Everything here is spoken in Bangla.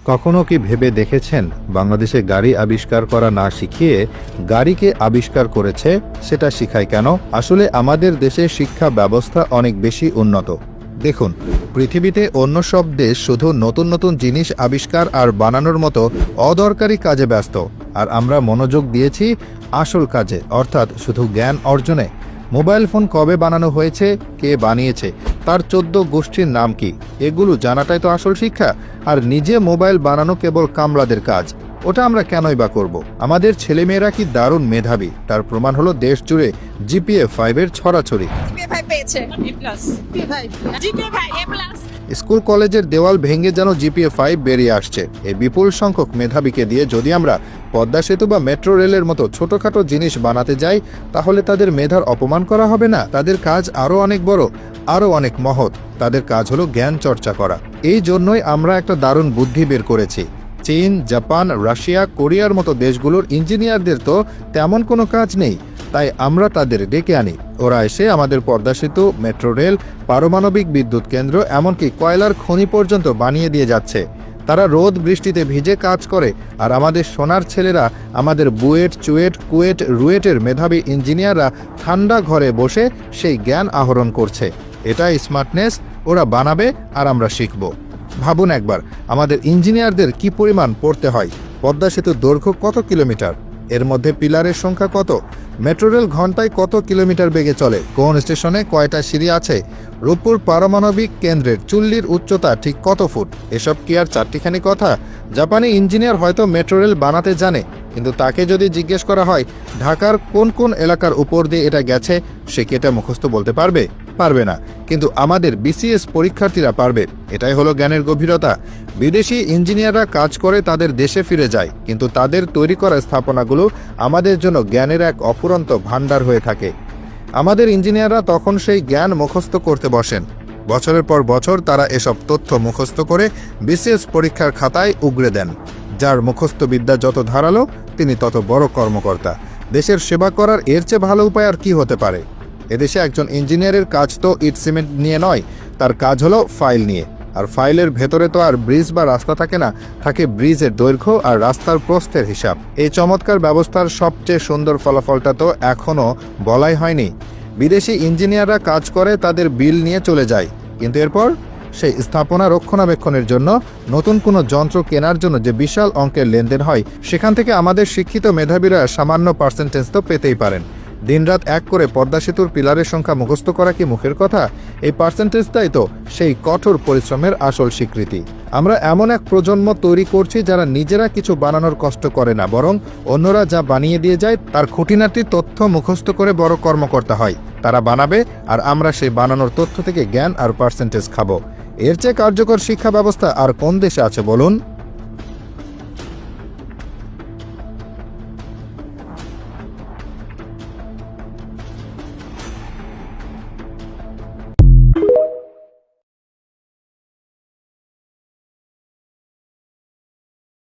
কখনো কি ভেবে দেখেছেন বাংলাদেশে গাড়ি আবিষ্কার করা না শিখিয়ে গাড়িকে আবিষ্কার করেছে সেটা শিখায় কেন? আসলে আমাদের দেশে শিক্ষা ব্যবস্থা অনেক বেশি উন্নত। দেখুন, পৃথিবীতে অন্য সব দেশ শুধু নতুন নতুন জিনিস আবিষ্কার আর বানানোর মতো অদরকারি কাজে ব্যস্ত, আর আমরা মনোযোগ দিয়েছি আসল কাজে, অর্থাৎ শুধু জ্ঞান অর্জনে। মোবাইল ফোন কবে বানানো হয়েছে, কে বানিয়েছে, তার 14 গোষ্ঠীর নাম কি, এগুলো জানাটাই তো আসল শিক্ষা। আর নিজে মোবাইল বানানো কেবল কামলাদের কাজ, ওটা আমরা কেনই বা করব? আমাদের ছেলেমেয়েরা কি দারুণ মেধাবী, তার প্রমাণ হলো দেশ জুড়ে জিপিএ 5 এর ছড়াছড়ি। স্কুল কলেজের দেওয়াল ভেঙে যেন জিপিএ 5 বেরিয়ে আসছে। এই বিপুল সংখ্যক মেধাবীকে দিয়ে যদি আমরা পদ্মা সেতু বা মেট্রো রেলের মতো ছোটখাটো জিনিস বানাতে যাই, তাহলে তাদের মেধার অপমান করা হবে না? তাদের কাজ আরও অনেক বড়, আরও অনেক মহৎ। তাদের কাজ হলো জ্ঞান চর্চা করা। এই জন্যই আমরা একটা দারুণ বুদ্ধি বের করেছি। চীন, জাপান, রাশিয়া, কোরিয়ার মতো দেশগুলোর ইঞ্জিনিয়ারদের তো তেমন কোনো কাজ নেই, তাই আমরা তাদের ডেকে আনি। ওরা এসে আমাদের পদ্মা সেতু, মেট্রো রেল, পারমাণবিক বিদ্যুৎ কেন্দ্র, এমনকি কয়লার খনি পর্যন্ত বানিয়ে দিয়ে যাচ্ছে। তারা রোদ বৃষ্টিতে ভিজে কাজ করে, আর আমাদের সোনার ছেলেরা, আমাদের বুয়েট, চুয়েট, কুয়েট, রুয়েটের মেধাবী ইঞ্জিনিয়াররা ঠান্ডা ঘরে বসে সেই জ্ঞান আহরণ করছে। এটাই স্মার্টনেস। ওরা বানাবে আর আমরা শিখব। ভাবুন একবার, আমাদের ইঞ্জিনিয়ারদের কি পরিমাণ পড়তে হয়। পদ্মা সেতুর দৈর্ঘ্য কত কিলোমিটার, এর মধ্যে পিলারের সংখ্যা কত, মেট্রো রেল ঘন্টায় কত কিলোমিটার বেগে চলে, কোন স্টেশনে কয়টা সিঁড়ি আছে, রূপপুর পারমাণবিক কেন্দ্রের চুল্লির উচ্চতা ঠিক কত ফুট, এসব কি আর চারটিখানি কথা? জাপানি ইঞ্জিনিয়ার হয়তো মেট্রো রেল বানাতে জানে, কিন্তু তাকে যদি জিজ্ঞেস করা হয় ঢাকার কোন কোন এলাকার উপর দিয়ে এটা গেছে, সে কি এটা মুখস্থ বলতে পারবে? পারবে না। কিন্তু আমাদের বিসিএস পরীক্ষার্থীরা পারবে। এটাই হলো জ্ঞানের গভীরতা। বিদেশি ইঞ্জিনিয়াররা কাজ করে তাদের দেশে ফিরে যায়, কিন্তু তাদের তৈরি করা স্থাপনাগুলো আমাদের জন্য জ্ঞানের এক অফুরন্ত ভাণ্ডার হয়ে থাকে। আমাদের ইঞ্জিনিয়াররা তখন সেই জ্ঞান মুখস্থ করতে বসেন। বছরের পর বছর তারা এসব তথ্য মুখস্থ করে বিসিএস পরীক্ষার খাতায় উগরে দেন। যার মুখস্থ বিদ্যা যত ধারালো, তিনি তত বড় কর্মকর্তা। দেশের সেবা করার এর চেয়ে ভালো উপায় আর কি হতে পারে? এদেশে একজন ইঞ্জিনিয়ারের কাজ তো ইট সিমেন্ট নিয়ে নয়, তার কাজ হলো ফাইল নিয়ে। আর ফাইলের ভেতরে তো আর ব্রিজ বা রাস্তা থাকে না, থাকে ব্রিজের দৈর্ঘ্য আর রাস্তার প্রস্থের হিসাব। এই চমৎকার ব্যবস্থার সবচেয়ে সুন্দর ফলাফলটা তো এখনও বলাই হয়নি। বিদেশি ইঞ্জিনিয়াররা কাজ করে, তাদের বিল নিয়ে চলে যায়, কিন্তু এরপর সেই স্থাপনা রক্ষণাবেক্ষণের জন্য, নতুন কোনো যন্ত্র কেনার জন্য যে বিশাল অঙ্কের লেনদেন হয়, সেখান থেকে আমাদের শিক্ষিত মেধাবীরা সামান্য পার্সেন্টেজ তো পেতেই পারেন। দিনরাত এক করে পদ্মা সেতুর পিলারের সংখ্যা মুখস্থ করা কি মুখের কথা? এই পার্সেন্টেজটাই তো সেই কঠোর পরিশ্রমের আসল স্বীকৃতি। আমরা এমন এক প্রজন্ম তৈরি করছি যারা নিজেরা কিছু বানানোর কষ্ট করে না, বরং অন্যরা যা বানিয়ে দিয়ে যায় তার খুঁটিনাটি তথ্য মুখস্থ করে বড় কর্মকর্তা হয়। তারা বানাবে, আর আমরা সেই বানানোর তথ্য থেকে জ্ঞান আর পার্সেন্টেজ খাবো। এর চেয়ে কার্যকর শিক্ষা ব্যবস্থা আর কোন দেশে আছে বলুন?